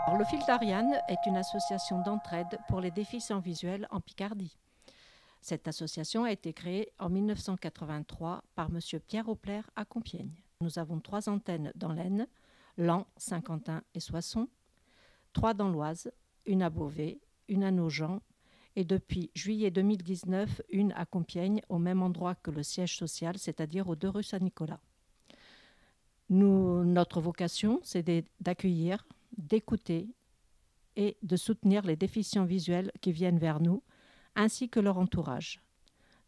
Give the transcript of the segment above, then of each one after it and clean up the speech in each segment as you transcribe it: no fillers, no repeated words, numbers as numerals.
Alors, le Fil d'Ariane est une association d'entraide pour les déficients visuels en Picardie. Cette association a été créée en 1983 par M. Pierre Aupler à Compiègne. Nous avons 3 antennes dans l'Aisne, Laon, Saint-Quentin et Soissons, 3 dans l'Oise, une à Beauvais, une à Nogent et depuis juillet 2019, une à Compiègne, au même endroit que le siège social, c'est-à-dire aux 2 rue Saint-Nicolas. Notre vocation, c'est d'accueillir, d'écouter et de soutenir les déficients visuels qui viennent vers nous, ainsi que leur entourage.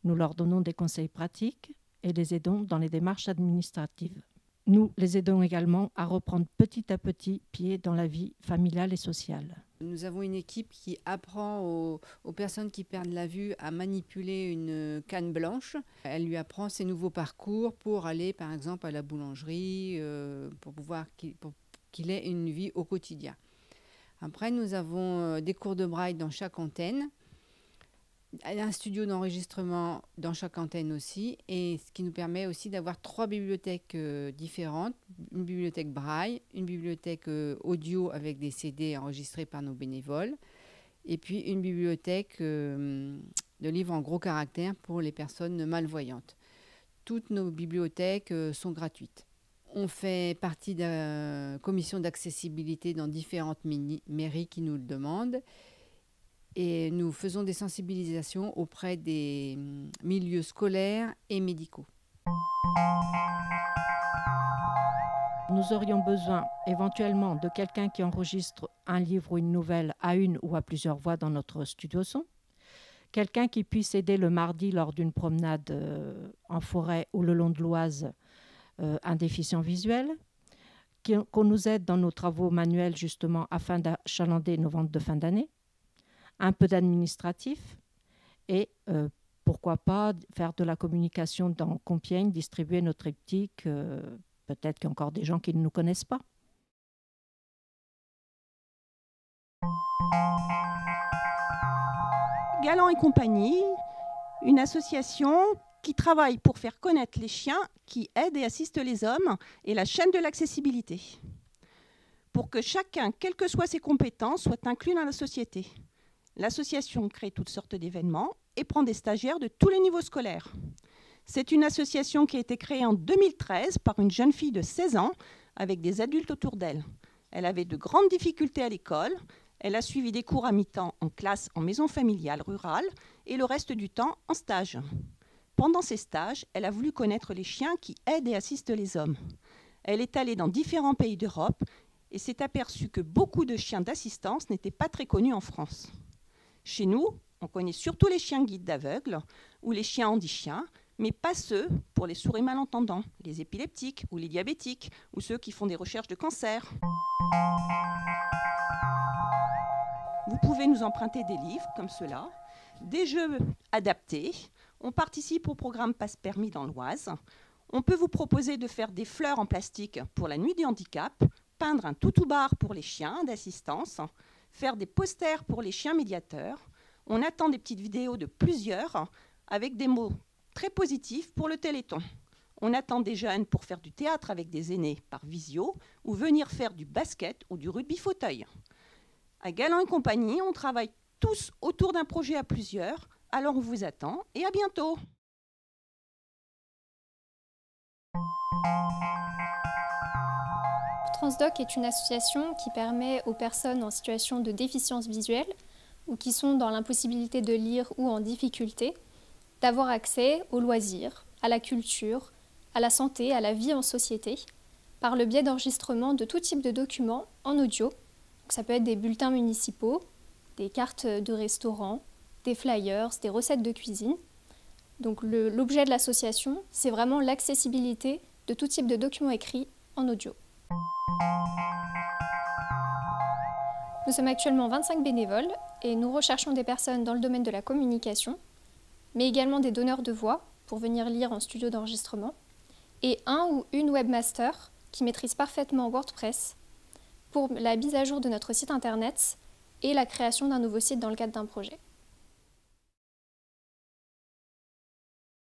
Nous leur donnons des conseils pratiques et les aidons dans les démarches administratives. Nous les aidons également à reprendre petit à petit pied dans la vie familiale et sociale. Nous avons une équipe qui apprend aux personnes qui perdent la vue à manipuler une canne blanche. Elle lui apprend ses nouveaux parcours pour aller par exemple à la boulangerie, pour qu'il ait une vie au quotidien. Après, nous avons des cours de braille dans chaque antenne, un studio d'enregistrement dans chaque antenne aussi, et ce qui nous permet aussi d'avoir 3 bibliothèques différentes, une bibliothèque braille, une bibliothèque audio avec des CD enregistrés par nos bénévoles, et puis une bibliothèque de livres en gros caractères pour les personnes malvoyantes. Toutes nos bibliothèques sont gratuites. On fait partie de la commission d'accessibilité dans différentes mairies qui nous le demandent. Et nous faisons des sensibilisations auprès des milieux scolaires et médicaux. Nous aurions besoin éventuellement de quelqu'un qui enregistre un livre ou une nouvelle à une ou à plusieurs voix dans notre studio son. Quelqu'un qui puisse aider le mardi lors d'une promenade en forêt ou le long de l'Oise un déficient visuel. Qu'on nous aide dans nos travaux manuels justement afin d'achalander nos ventes de fin d'année. Un peu d'administratif et pourquoi pas faire de la communication dans Compiègne, distribuer notre triptyque, peut-être qu'il y a encore des gens qui ne nous connaissent pas. Galant et compagnie, une association qui travaille pour faire connaître les chiens qui aident et assistent les hommes et la chaîne de l'accessibilité. Pour que chacun, quelles que soient ses compétences, soit inclus dans la société. L'association crée toutes sortes d'événements et prend des stagiaires de tous les niveaux scolaires. C'est une association qui a été créée en 2013 par une jeune fille de 16 ans avec des adultes autour d'elle. Elle avait de grandes difficultés à l'école. Elle a suivi des cours à mi-temps en classe en maison familiale rurale et le reste du temps en stage. Pendant ces stages, elle a voulu connaître les chiens qui aident et assistent les hommes. Elle est allée dans différents pays d'Europe et s'est aperçue que beaucoup de chiens d'assistance n'étaient pas très connus en France. Chez nous, on connaît surtout les chiens guides d'aveugles ou les chiens handi-chiens, mais pas ceux pour les sourds et malentendants, les épileptiques ou les diabétiques ou ceux qui font des recherches de cancer. Vous pouvez nous emprunter des livres comme ceux-là, des jeux adaptés. On participe au programme Passe Permis dans l'Oise. On peut vous proposer de faire des fleurs en plastique pour la nuit du handicap, peindre un toutou-bar pour les chiens d'assistance, faire des posters pour les chiens médiateurs. On attend des petites vidéos de plusieurs avec des mots très positifs pour le Téléthon. On attend des jeunes pour faire du théâtre avec des aînés par visio ou venir faire du basket ou du rugby fauteuil. À Galant et compagnie, on travaille tous autour d'un projet à plusieurs. Alors on vous attend et à bientôt. Transdoc est une association qui permet aux personnes en situation de déficience visuelle ou qui sont dans l'impossibilité de lire ou en difficulté d'avoir accès aux loisirs, à la culture, à la santé, à la vie en société par le biais d'enregistrement de tout type de documents en audio. Donc ça peut être des bulletins municipaux, des cartes de restaurants, des flyers, des recettes de cuisine. Donc l'objet de l'association, c'est vraiment l'accessibilité de tout type de documents écrits en audio. Nous sommes actuellement 25 bénévoles et nous recherchons des personnes dans le domaine de la communication, mais également des donneurs de voix pour venir lire en studio d'enregistrement, et un ou une webmaster qui maîtrise parfaitement WordPress pour la mise à jour de notre site internet et la création d'un nouveau site dans le cadre d'un projet.